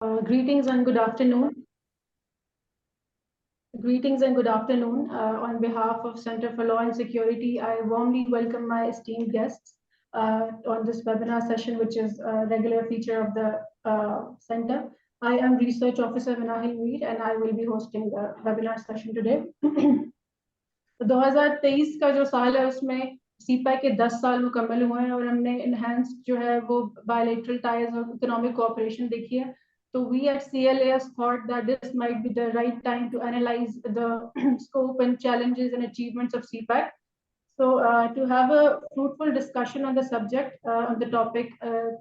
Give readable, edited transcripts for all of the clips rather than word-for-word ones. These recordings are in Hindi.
Greetings and good afternoon. Greetings and good afternoon. On behalf of Center for Law and Security, I warmly welcome my esteemed guests on this webinar session, which is a regular feature of the center. I am Research Officer Minahil Mir, and I will be hosting the webinar session today. 2023 का जो साल है उसमें सीपैक के 10 साल मुकम्मल हुए हैं और हमने इनहेंस्ड जो है वो बायलैटरल टाइज और इकोनॉमिक कोऑपरेशन देखी है. So we at CLAS thought that this might be the right time to analyze the scope and challenges and achievements of CPAC. So to have a fruitful discussion on the subject, on the topic,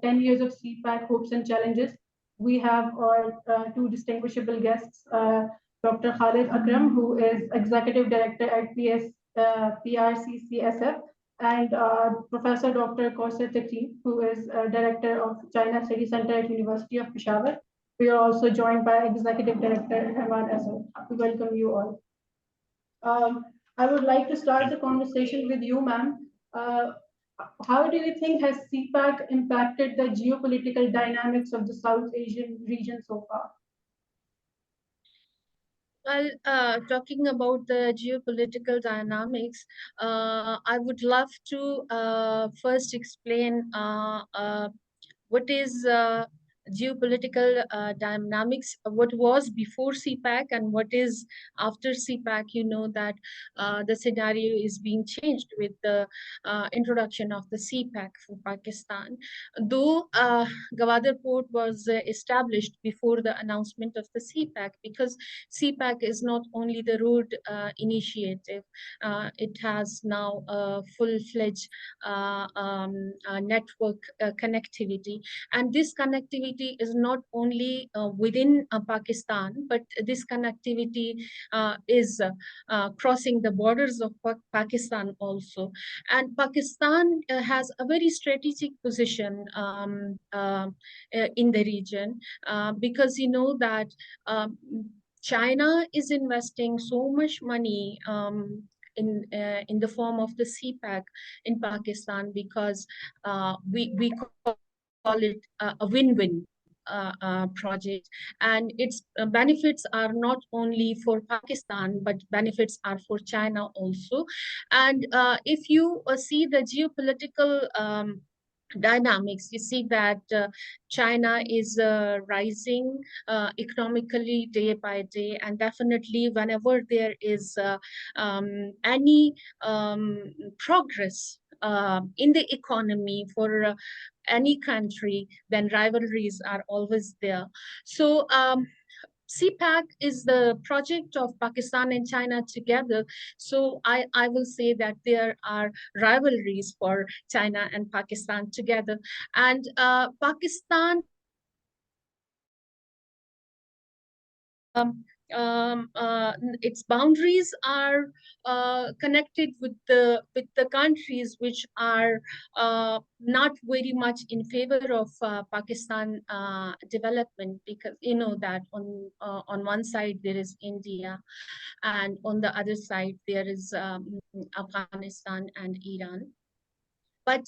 10 years of CPAC, hopes and challenges, we have our two distinguishable guests, Dr. Khalid Akram, who is Executive Director at PRCCSF, and Professor Dr. Kausar Taqi, who is Director of China Study Center at University of Peshawar. We are also joined by Executive Director Rahman Asad. We welcome you all. I would like to start the conversation with you, ma'am. How do you think has CPAC impacted the geopolitical dynamics of the South Asian region so far? Well, talking about the geopolitical dynamics, I would love to first explain what is geopolitical dynamics, what was before CPAC and what is after CPAC. You know that the scenario is being changed with the introduction of the CPAC for Pakistan. Though Gwadar Port was established before the announcement of the CPAC, because CPAC is not only the road initiative, it has now a full-fledged network connectivity. And this connectivity is not only within Pakistan, but this connectivity is crossing the borders of Pakistan also. And Pakistan has a very strategic position in the region because you know that China is investing so much money in the form of the CPAC in Pakistan, because we call it a win-win project, and its benefits are not only for Pakistan, but benefits are for China also. And if you see the geopolitical dynamics, you see that China is rising economically day by day, and definitely whenever there is any progress in the economy for any country, then rivalries are always there. So CPAC is the project of Pakistan and China together. So I will say that there are rivalries for China and Pakistan together. And Pakistan its boundaries are connected with the countries which are not very much in favor of Pakistan development, because you know that on one side there is India, and on the other side there is Afghanistan and Iran. But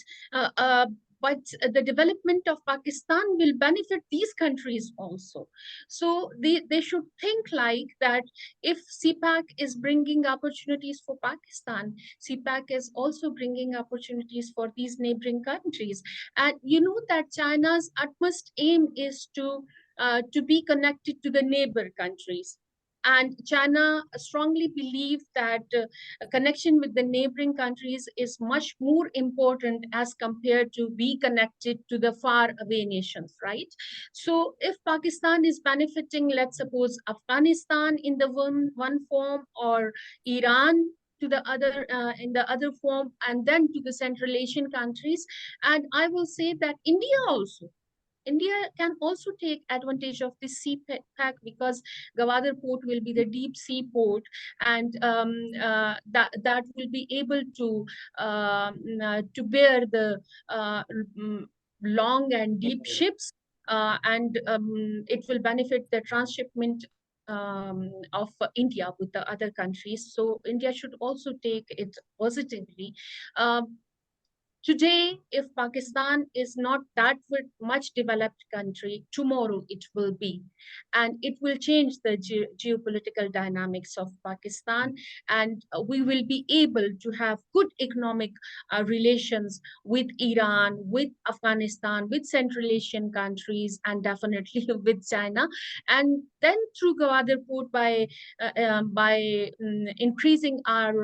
the development of Pakistan will benefit these countries also. So they should think like that. If CPAC is bringing opportunities for Pakistan, CPAC is also bringing opportunities for these neighboring countries. And you know that China's utmost aim is to be connected to the neighbor countries. And China strongly believes that a connection with the neighboring countries is much more important as compared to be connected to the far away nations, right? So if Pakistan is benefiting, let's suppose Afghanistan in the one form, or Iran to the other in the other form, and then to the Central Asian countries, and I will say that India can also take advantage of this CPAC, because Gwadar Port will be the deep sea port, and that will be able to bear the long and deep ships, and it will benefit the transshipment of India with the other countries. So India should also take it positively. Today, if Pakistan is not that much developed country, tomorrow it will be. And it will change the geopolitical dynamics of Pakistan. And we will be able to have good economic relations with Iran, with Afghanistan, with Central Asian countries, and definitely with China. And then through Gwadar Port, by increasing our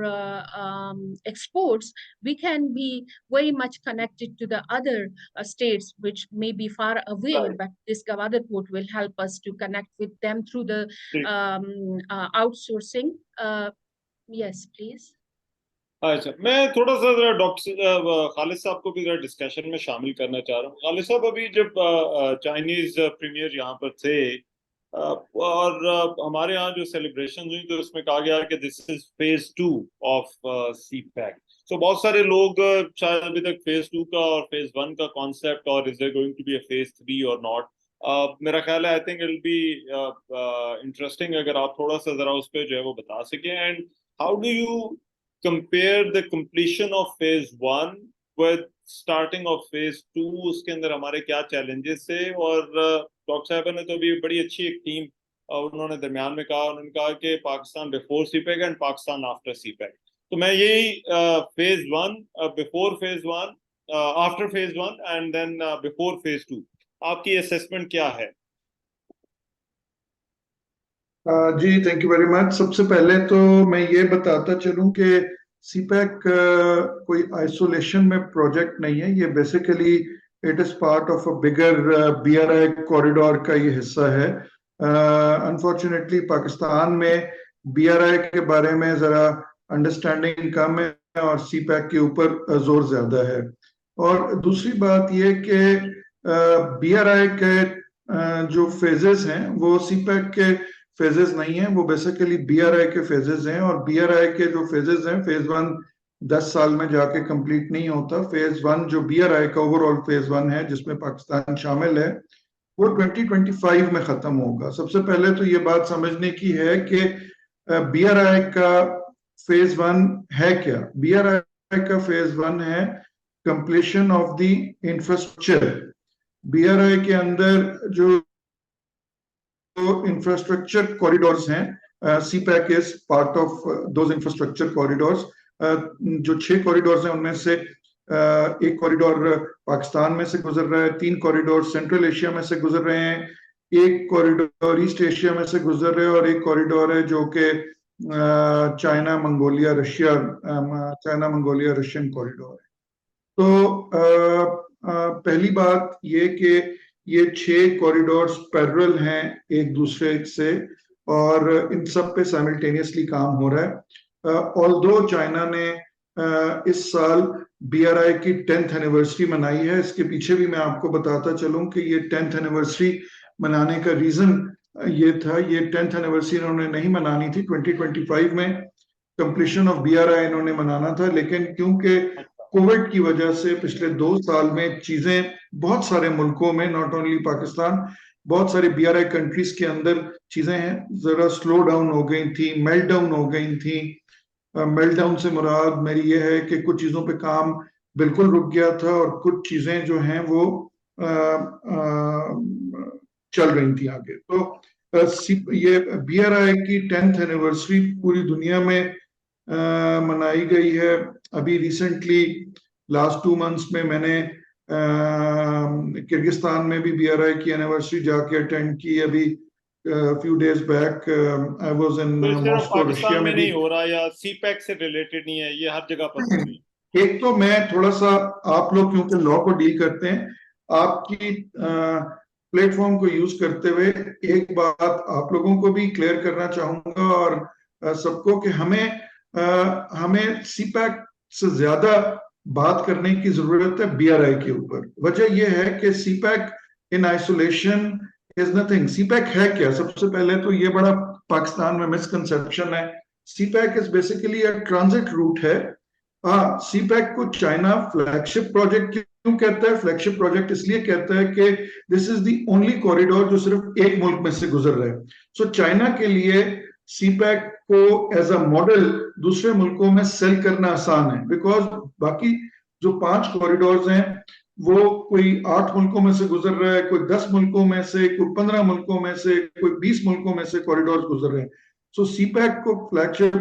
exports, we can be very much connected to the other states which may be far away, Right. but this Gwadar Port will help us to connect with them through the ji. outsourcing. Yes, please. अच्छा, मैं थोड़ा सा जरा डॉक्टर खालिद साहब को भी जरा डिस्कशन में शामिल करना चाह रहा हूँ। खालिद साहब, अभी जब चाइनीज प्रीमियर यहाँ पर थे और हमारे यहाँ जो सेलिब्रेशन हुई तो उसमें कहा गया कि this is phase 2 of CPEC. तो बहुत सारे लोग शायद अभी तक फेज 2 का और फेज 1 का कॉन्सेप्ट, और is there going to be a phase 3 और नॉट, मेरा ख्याल है I think it will be interesting अगर आप थोड़ा सा जरा उस पर जो है वो बता सकें। And how do you compare the completion of phase 1 with starting of phase 2, उसके अंदर हमारे क्या challenges थे? और डॉक्टर साहब ने तो अभी बड़ी अच्छी एक टीम उन्होंने दरमियान में कहा, उन्होंने कहा कि Pakistan before CPEC and Pakistan after CPEC. तो मैं यही phase 1, before phase 1, after phase 1 and then before phase 2, आपकी असेसमेंट क्या है? जी, थैंक यू वेरी मच। सबसे पहले तो मैं ये बताता चलूं कि सीपैक कोई आइसोलेशन में प्रोजेक्ट नहीं है। ये basically it is part of a bigger BRI corridor का ये हिस्सा है। अनफॉर्चुनेटली पाकिस्तान में BRI के बारे में जरा अंडरस्टैंडिंग कम है और सीपैक के ऊपर जोर ज्यादा है। और दूसरी बात ये कि BRI के जो फेजेस हैं वो सीपैक के फेजेस नहीं है, वो बेसिकली BRI के फेजेस हैं। और BRI के जो फेजेस हैं, फेज 1 10 साल में जाके कंप्लीट नहीं होता। फेज 1 जो BRI का ओवरऑल फेज 1 है जिसमें पाकिस्तान शामिल है, वो 2025 में खत्म होगा। सबसे पहले तो ये बात समझने की है कि BRI का फेज 1 है क्या। BRI का फेज 1 है completion of the infrastructure. BRI के अंदर जो इंफ्रास्ट्रक्चर कॉरिडोर्स हैं, CPEC is part of those infrastructure corridors. जो 6 कॉरिडोर्स हैं उनमें से एक कॉरिडोर पाकिस्तान में से गुजर रहा है, 3 कॉरिडोर सेंट्रल एशिया में से गुजर रहे हैं, एक कॉरिडोर ईस्ट एशिया में से गुजर रहे हैं और एक कॉरिडोर है जो कि चाइना मंगोलिया रशियन कॉरिडोर है। तो पहली बात ये कि ये 6 कॉरिडोर्स पैरेलल हैं एक दूसरे से और इन सब पे साइमल्टेनियसली काम हो रहा है। ऑल्दो चाइना ने इस साल BRI की 10th एनिवर्सरी मनाई है। इसके पीछे भी मैं आपको बताता चलूं कि ये 10th एनिवर्सरी मनाने का रीजन ये था, ये 10th एनिवर्सरी इन्होंने नहीं मनानी थी। 2025 में कंप्लीशन ऑफ BRI इन्होंने मनाना था, लेकिन क्योंकि कोविड की वजह से पिछले 2 साल में चीजें बहुत सारे मुल्कों में, नॉट ओनली पाकिस्तान, बहुत सारे BRI कंट्रीज के अंदर चीजें जरा स्लो डाउन हो गई थी, मेल्ट डाउन हो गई थी। मेल्ट डाउन से मुराद मेरी ये है कि कुछ चीजों पे काम बिल्कुल रुक गया था और कुछ चीजें जो हैं वो चल रही थी आगे। तो ये BRI की 10th एनिवर्सरी पूरी दुनिया में मनाई गई है। अभी रिसेंटली लास्ट 2 मंथ्स में मैंने किर्गिस्तान में भी BRI की एनिवर्सरी जाके अटेंड की। अभी few days back I was in Moscow, Russia में भी। नहीं हो रहा या सीपैक से रिलेटेड नहीं है, ये हर जगह पर हो रही है। एक तो मैं थोड़ा सा, आप लोग क्योंकि लॉ को डील करते हैं, आपकी प्लेटफॉर्म को यूज करते हुए एक बात आप लोगों को भी क्लियर करना चाहूंगा और सबको कि हमें सीपैक से ज्यादा बात करने की जरूरत है BRI के ऊपर। वजह यह है कि CPEC in isolation is nothing. CPEC है क्या? सबसे पहले तो ये बड़ा पाकिस्तान में मिसकंसेप्शन है। सीपैक इज बेसिकली एक ट्रांजिट रूट है। सीपैक को चाइना फ्लैगशिप प्रोजेक्ट क्यों कहता है? फ्लैगशिप प्रोजेक्ट इसलिए कहता है कि this is the only corridor जो सिर्फ एक मुल्क में से गुजर रहा है। सो चाइना के लिए सीपैक को एज अ मॉडल दूसरे मुल्कों में सेल करना आसान है, बिकॉज बाकी जो 5 कॉरिडोर्स हैं वो कोई 8 मुल्कों में से गुजर रहा है, कोई 10 मुल्कों में से, कोई 15 मुल्कों में से, कोई 20 मुल्कों में से कॉरिडोर्स गुजर रहे हैं। सो सीपैक को फ्लैगशिप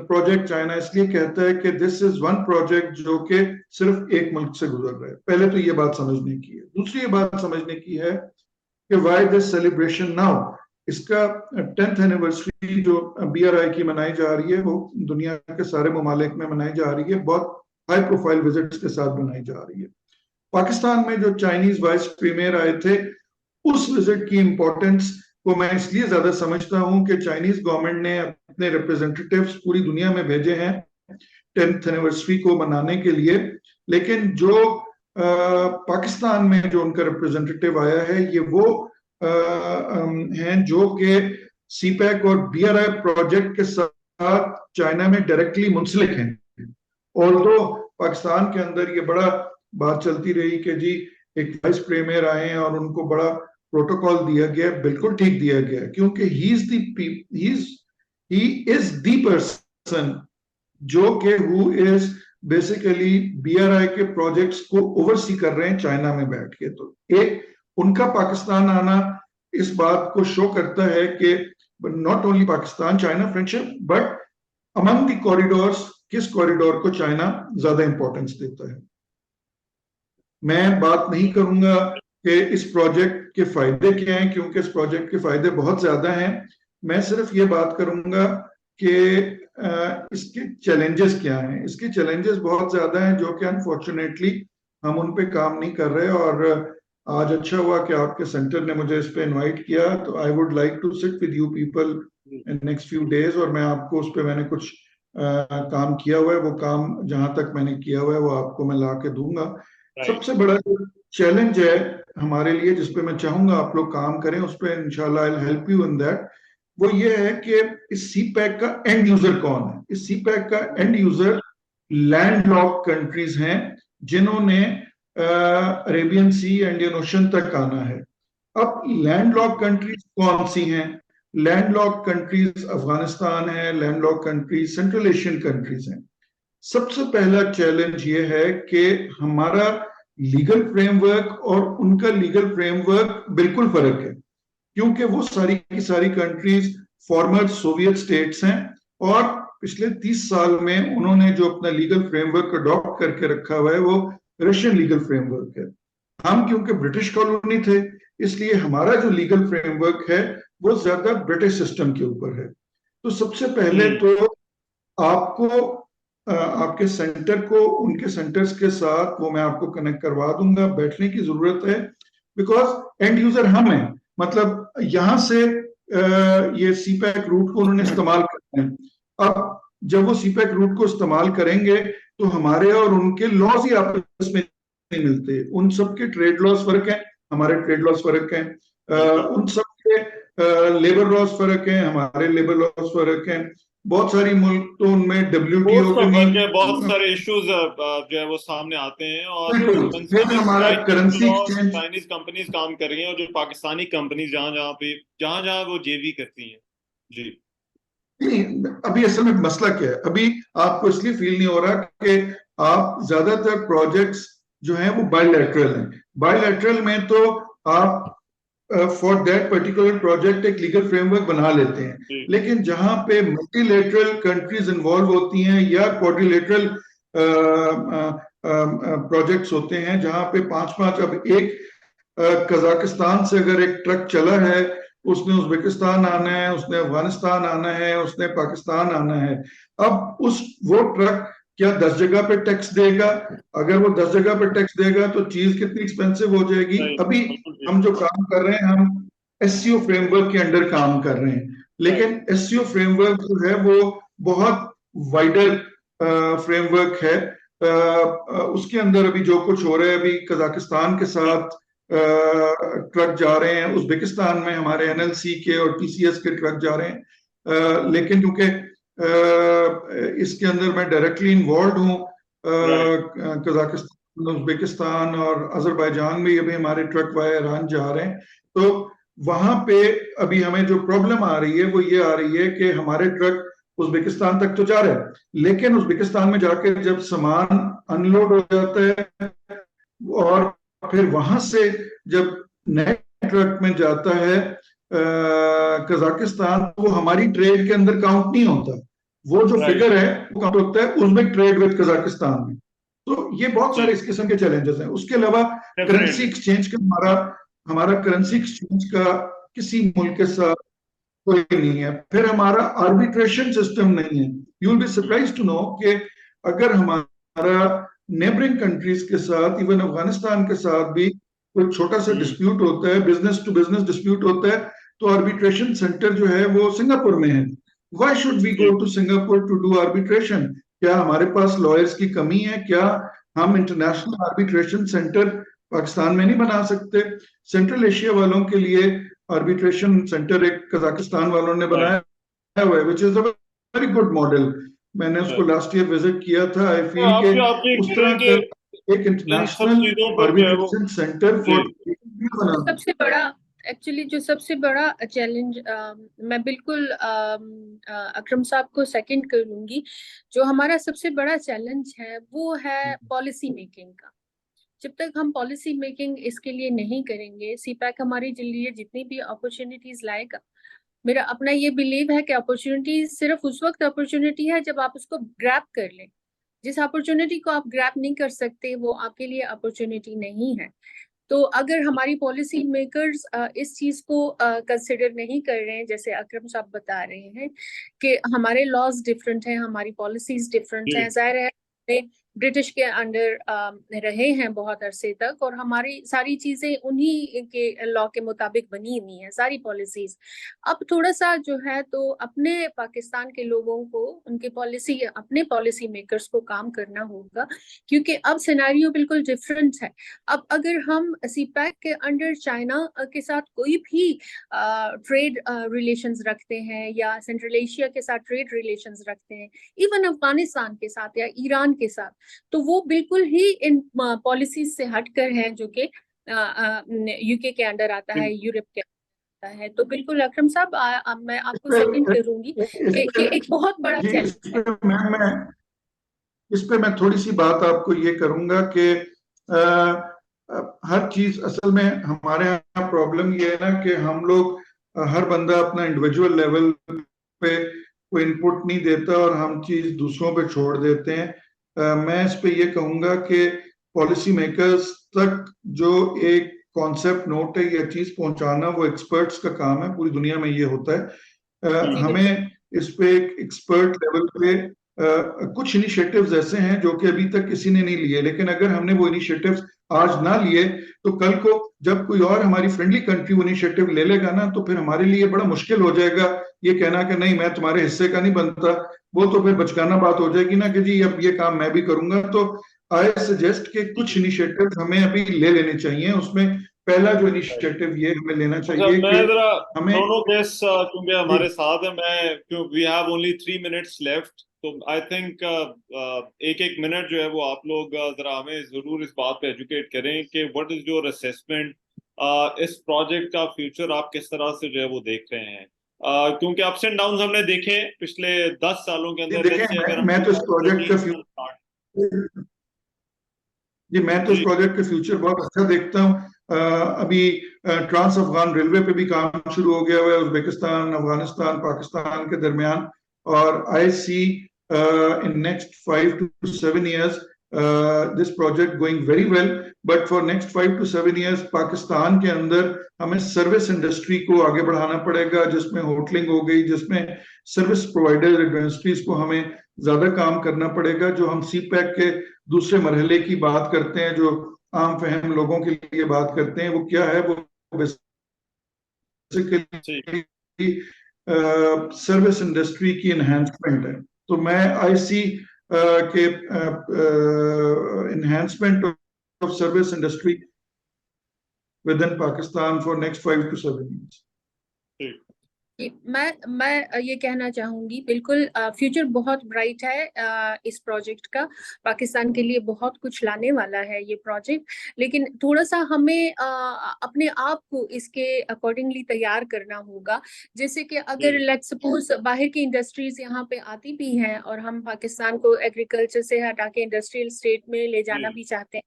प्रोजेक्ट चाइना इसलिए कहता है कि दिस इज वन प्रोजेक्ट जो कि सिर्फ एक मुल्क से गुजर रहा है। पहले तो ये बात समझने की है। दूसरी ये बात समझने की है कि व्हाई दिस सेलिब्रेशन नाउ। इसका 10th एनिवर्सरी जो BRI की मनाई जा रही है वो दुनिया के सारे ममालिक में मनाई जा रही है, बहुत हाई प्रोफाइल विजिट्स के साथ मनाई जा रही है। पाकिस्तान में जो चाइनीज वाइस प्रीमियर आए थे, उस विजिट की इंपॉर्टेंस को मैं इसलिए ज्यादा समझता हूं कि चाइनीज गवर्नमेंट ने अपने रिप्रेजेंटेटिव्स पूरी दुनिया में भेजे हैं 10th एनिवर्सरी को मनाने के लिए, लेकिन जो पाकिस्तान में जो उनका रिप्रेजेंटेटिव आया है ये वो हैं जो कि सीपैक और BRI प्रोजेक्ट के साथ चाइना में डायरेक्टली मुंसलिक हैं। और तो पाकिस्तान के अंदर ये बड़ा बात चलती रही कि जी एक वाइस प्रीमियर आए हैं और उनको बड़ा प्रोटोकॉल दिया गया, बिल्कुल ठीक दिया गया, क्योंकि ही इज द पर्सन जो कि हु इज बेसिकली BRI के प्रोजेक्ट्स को ओवरसी कर रहे हैं चाइना में बैठ के। तो एक उनका पाकिस्तान आना इस बात को शो करता है कि not only Pakistan China friendship but among the corridors किस कॉरिडोर को चाइना ज्यादा इंपॉर्टेंस देता है। मैं बात नहीं करूंगा कि इस प्रोजेक्ट के फायदे क्या हैं, क्योंकि इस प्रोजेक्ट के फायदे बहुत ज्यादा हैं। मैं सिर्फ ये बात करूंगा कि इसके चैलेंजेस क्या हैं। इसके चैलेंजेस बहुत ज्यादा हैं जो कि अनफॉर्चुनेटली हम उन पे काम नहीं कर रहे। और आज अच्छा हुआ कि आपके सेंटर ने मुझे इस पे इनवाइट किया, तो I would like to sit with you people in next few days, और मैं आपको उस पे मैंने कुछ काम किया हुआ है, वो काम जहां तक मैंने किया हुआ है वो आपको मैं ला के दूंगा। सबसे बड़ा चैलेंज है हमारे लिए जिस पे मैं चाहूंगा आप लोग काम करें, उस पे इंशाल्लाह I will help you in that. वो ये है कि इस सीपैक का एंड यूजर कौन है। इस सीपैक का एंड यूजर लैंडलॉक कंट्रीज हैं जिन्होंने अरेबियन सी, इंडियन ओशन तक आना है। अब लैंडलॉक कंट्रीज कौन सी हैं? लैंडलॉक कंट्रीज अफगानिस्तान है, landlock countries central Asian countries हैं। सबसे पहला चैलेंज ये है कि हमारा लीगल फ्रेमवर्क और उनका लीगल फ्रेमवर्क बिल्कुल फर्क है, क्योंकि वो सारी की सारी कंट्रीज फॉर्मर सोवियत स्टेट्स हैं और पिछले 30 साल में उन्होंने जो अपना लीगल फ्रेमवर्क अडॉप्ट करके रखा हुआ है वो रशियन लीगल फ्रेमवर्क है। हम क्योंकि ब्रिटिश कॉलोनी थे इसलिए हमारा जो लीगल फ्रेमवर्क है वो ज्यादा ब्रिटिश सिस्टम के ऊपर है। तो सबसे पहले तो आपको आपके सेंटर को उनके सेंटर्स के साथ वो मैं आपको कनेक्ट करवा दूंगा, बैठने की जरूरत है, बिकॉज एंड यूजर हम हैं। मतलब यहां से ये सीपैक रूट को उन्होंने इस्तेमाल करना है। अब जब वो सीपैक रूट को इस्तेमाल करेंगे तो हमारे और उनके लॉज ही आपस में नहीं मिलते। उन सबके ट्रेड लॉज फर्क है, हमारे ट्रेड लॉज फर्क है, उन सबके लेबर लॉज फर्क है, हमारे लेबर लॉज फर्क है। बहुत सारी मुल्क तो उनमें WTO के बहुत सारे इश्यूज जो है वो सामने आते हैं और हमारा करेंसी चाइनीज कंपनीज काम कर रही हैं और जो पाकिस्तानी कंपनीज जहां वो JV करती हैं। जी नहीं, अभी असल में मसला क्या है, अभी आपको इसलिए फील नहीं हो रहा कि आप ज्यादातर प्रोजेक्ट्स जो हैं वो बायलैटरल हैं। बायलैटरल में तो आप फॉर दैट पर्टिकुलर प्रोजेक्ट एक लीगल फ्रेमवर्क बना लेते हैं, लेकिन जहां पे मल्टीलेटरल कंट्रीज इन्वॉल्व होती हैं या क्वाड्रिलेटरल प्रोजेक्ट्स होते हैं जहां पे 5-5, अब एक कजाकिस्तान से अगर एक ट्रक चला है उसने उज्बेकिस्तान आना है, उसने अफगानिस्तान आना है, उसने पाकिस्तान आना है। अब वो ट्रक क्या 10 जगह पे टैक्स देगा? अगर वो 10 जगह पे टैक्स देगा तो चीज कितनी एक्सपेंसिव हो जाएगी। अभी हम जो काम कर रहे हैं हम SCO फ्रेमवर्क के अंडर काम कर रहे हैं, लेकिन SCO फ्रेमवर्क जो है वो बहुत वाइडर फ्रेमवर्क है। उसके अंदर अभी जो कुछ हो रहा है, अभी कजाकिस्तान के साथ ट्रक जा रहे हैं, उज्बेकिस्तान में हमारे NLC के और TCS के ट्रक जा रहे हैं, लेकिन क्योंकि इसके अंदर मैं डायरेक्टली इन्वॉल्व हूँ, कजाकिस्तान, उज्बेकिस्तान और अजरबैजान में अभी हमारे ट्रक वाया ईरान जा रहे हैं। तो वहां पे अभी हमें जो प्रॉब्लम आ रही है वो ये आ रही है कि हमारे ट्रक उज्बेकिस्तान तक तो जा रहे हैं, लेकिन उज्बेकिस्तान में जाके जब सामान अनलोड हो जाता है, और फिर वहां से जब नए ट्रक में जाता है कजाकिस्तान, वो हमारी ट्रेड के अंदर काउंट नहीं होता। वो जो फिगर है वो काउंट होता है उज्बेक ट्रेड विद कजाकिस्तान में। तो ये बहुत सारे इस किस्म के चैलेंजेस हैं। उसके अलावा करेंसी एक्सचेंज का हमारा करेंसी एक्सचेंज का किसी मुल्क के साथ कोई नहीं है। फिर हमारा आर्बिट्रेशन सिस्टम नहीं है। You will be surprise to know कि अगर हमारा नेबरिंग कंट्रीज के साथ, इवन अफगानिस्तान के साथ भी कोई छोटा सा डिस्प्यूट होता है, बिजनेस टू बिजनेस डिस्प्यूट होता है, तो आर्बिट्रेशन सेंटर जो है वो सिंगापुर में है। Why should we go to Singapore to do arbitration? क्या हमारे पास लॉयर्स की कमी है? क्या हम इंटरनेशनल आर्बिट्रेशन सेंटर पाकिस्तान में नहीं बना सकते? सेंट्रल एशिया वालों के लिए आर्बिट्रेशन सेंटर एक कजाकिस्तान वालों ने बनाया हुआ है, which is a very good model. मैंने उसको लास्ट ईयर विजिट किया था। आई फील के उस तरह का एक इंटरनेशनल आर्बिट्रेशन सेंटर फॉर सबसे बड़ा एक्चुअली जो सबसे बड़ा चैलेंज मैं बिल्कुल अकरम साहब को सेकंड कर लूंगी। जो हमारा सबसे बड़ा चैलेंज है वो है पॉलिसी मेकिंग का। जब तक हम पॉलिसी मेकिंग इसके लिए नहीं करेंगे, सीपैक हमारे लिए जितनी भी अपॉर्चुनिटीज लाएगा, मेरा अपना ये बिलीव है कि अपॉर्चुनिटी सिर्फ उस वक्त अपॉर्चुनिटी है जब आप उसको ग्रैब कर लें। जिस अपॉर्चुनिटी को आप ग्रैब नहीं कर सकते वो आपके लिए अपॉर्चुनिटी नहीं है। तो अगर हमारी पॉलिसी मेकर्स इस चीज को कंसिडर नहीं कर रहे हैं, जैसे अकरम साहब बता रहे हैं कि हमारे लॉज डिफरेंट हैं, हमारी पॉलिसीज डिफरेंट हैं, जाहिर है ब्रिटिश के अंडर रहे हैं बहुत अरसे तक, और हमारी सारी चीजें उन्हीं के लॉ के मुताबिक बनी हुई हैं सारी पॉलिसीज। अब थोड़ा सा जो है तो अपने पाकिस्तान के लोगों को अपने पॉलिसी मेकर्स को काम करना होगा, क्योंकि अब सिनेरियो बिल्कुल डिफरेंट है। अब अगर हम सीपैक के अंडर चाइना के साथ कोई भी ट्रेड रिलेशंस रखते हैं या सेंट्रल एशिया के साथ ट्रेड रिलेशंस रखते हैं, इवन अफगानिस्तान के साथ या ईरान के साथ, तो वो बिल्कुल ही इन पॉलिसीज से हटकर हैं जो कि यूके के अंडर आता है, यूरोप के आता है। तो बिल्कुल अकरम साहब मैं आपको सेकंड करूंगी कि एक बहुत बड़ा चैलेंज है। इस पे मैं थोड़ी सी बात आपको ये करूंगा कि हर चीज असल में हमारे यहाँ प्रॉब्लम ये है ना कि हम लोग हर बंदा अपना इंडिविजुअल लेवल पे कोई इनपुट नहीं देता और हम चीज दूसरों पे छोड़ देते हैं। मैं इस पे ये कहूंगा कि पॉलिसी मेकर्स तक जो एक कॉन्सेप्ट नोट है या चीज पहुंचाना, वो एक्सपर्ट्स का काम है। पूरी दुनिया में ये होता है। हमें इस पे एक एक्सपर्ट लेवल पे कुछ इनिशिएटिव्स ऐसे हैं जो कि अभी तक किसी ने नहीं लिए, लेकिन अगर हमने वो इनिशिएटिव्स आज ना लिए तो कल को जब कोई और हमारी फ्रेंडली कंट्री वो इनिशिएटिव ले लेगा ना, तो फिर हमारे लिए बड़ा मुश्किल हो जाएगा ये कहना कि नहीं मैं तुम्हारे हिस्से का नहीं बनता। वो तो फिर बचकाना बात हो जाएगी ना कि जी अब ये काम मैं भी करूंगा। तो आई सजेस्ट कि कुछ इनिशिएटिव हमें अभी ले लेने चाहिए। उसमें पहला जो इनिशिएटिव ये हमें लेना चाहिए कि हमें दोनों गेस्ट क्योंकि हमारे साथ है, we have only 3 minutes left, तो आई थिंक एक एक मिनट जो है वो आप लोग जरा हमें जरूर इस बात पे एजुकेट करें कि व्हाट इज योर असेसमेंट, इस प्रोजेक्ट का फ्यूचर आप किस तरह से जो है वो देख रहे हैं, क्योंकि अप्स एंड डाउन हमने देखे पिछले 10 सालों के अंदर। मैं तो इस प्रोजेक्ट का इस प्रोजेक्ट का फ्यूचर बहुत अच्छा देखता हूँ। अभी ट्रांस अफगान रेलवे पे भी काम शुरू हो गया हुआ है उज्बेकिस्तान, अफगानिस्तान, पाकिस्तान के दरमियान, और आई सी in next 5 to 7 years this project going very well, but for next 5 to 7 years Pakistan के अंदर हमें सर्विस इंडस्ट्री को आगे बढ़ाना पड़ेगा, जिसमें होटलिंग हो गई, जिसमें सर्विस प्रोवाइडर इंडस्ट्रीज को हमें ज्यादा काम करना पड़ेगा। जो हम सीपैक के दूसरे मरहले की बात करते हैं, जो आम फहम लोगों के लिए बात करते हैं, वो क्या है? वो बेसिकली सर्विस इंडस्ट्री की एनहांसमेंट है। तो मैं आईसी के enhancement of service industry with in Pakistan for next 5 to 7 years। मैं ये कहना चाहूंगी, बिल्कुल फ्यूचर बहुत ब्राइट है इस प्रोजेक्ट का। पाकिस्तान के लिए बहुत कुछ लाने वाला है ये प्रोजेक्ट, लेकिन थोड़ा सा हमें अपने आप को इसके अकॉर्डिंगली तैयार करना होगा। जैसे कि अगर लेट्स सपोज बाहर की इंडस्ट्रीज यहाँ पे आती भी हैं और हम पाकिस्तान को एग्रीकल्चर से हटा के इंडस्ट्रियल स्टेट में ले जाना भी चाहते हैं,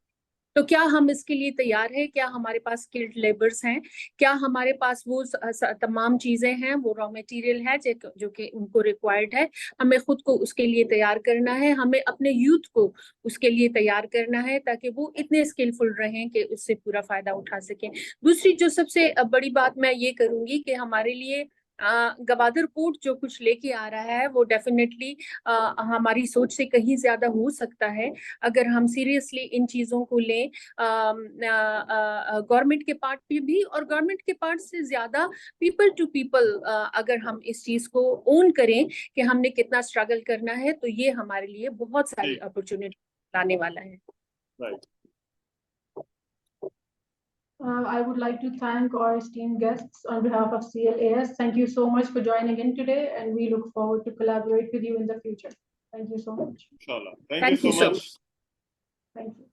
तो क्या हम इसके लिए तैयार हैं? क्या हमारे पास स्किल्ड लेबर्स हैं? क्या हमारे पास वो तमाम चीजें हैं, वो रॉ मटेरियल है जो कि उनको रिक्वायर्ड है? हमें खुद को उसके लिए तैयार करना है, हमें अपने यूथ को उसके लिए तैयार करना है ताकि वो इतने स्किलफुल रहें कि उससे पूरा फायदा उठा सकें। दूसरी जो सबसे बड़ी बात मैं ये करूंगी कि हमारे लिए गवादर पोर्ट जो कुछ लेके आ रहा है वो डेफिनेटली हमारी सोच से कहीं ज्यादा हो सकता है अगर हम सीरियसली इन चीजों को लें। गवर्नमेंट के पार्ट पे भी और गवर्नमेंट के पार्ट से ज्यादा पीपल टू पीपल अगर हम इस चीज को ओन करें कि हमने कितना स्ट्रगल करना है, तो ये हमारे लिए बहुत सारी अपॉर्चुनिटी लाने वाला है। Right. I would like to thank our esteemed guests on behalf of CLAS. Thank you so much for joining in today, and we look forward to collaborate with you in the future. Thank you so much. Inshallah. Thank you so much. Thank you.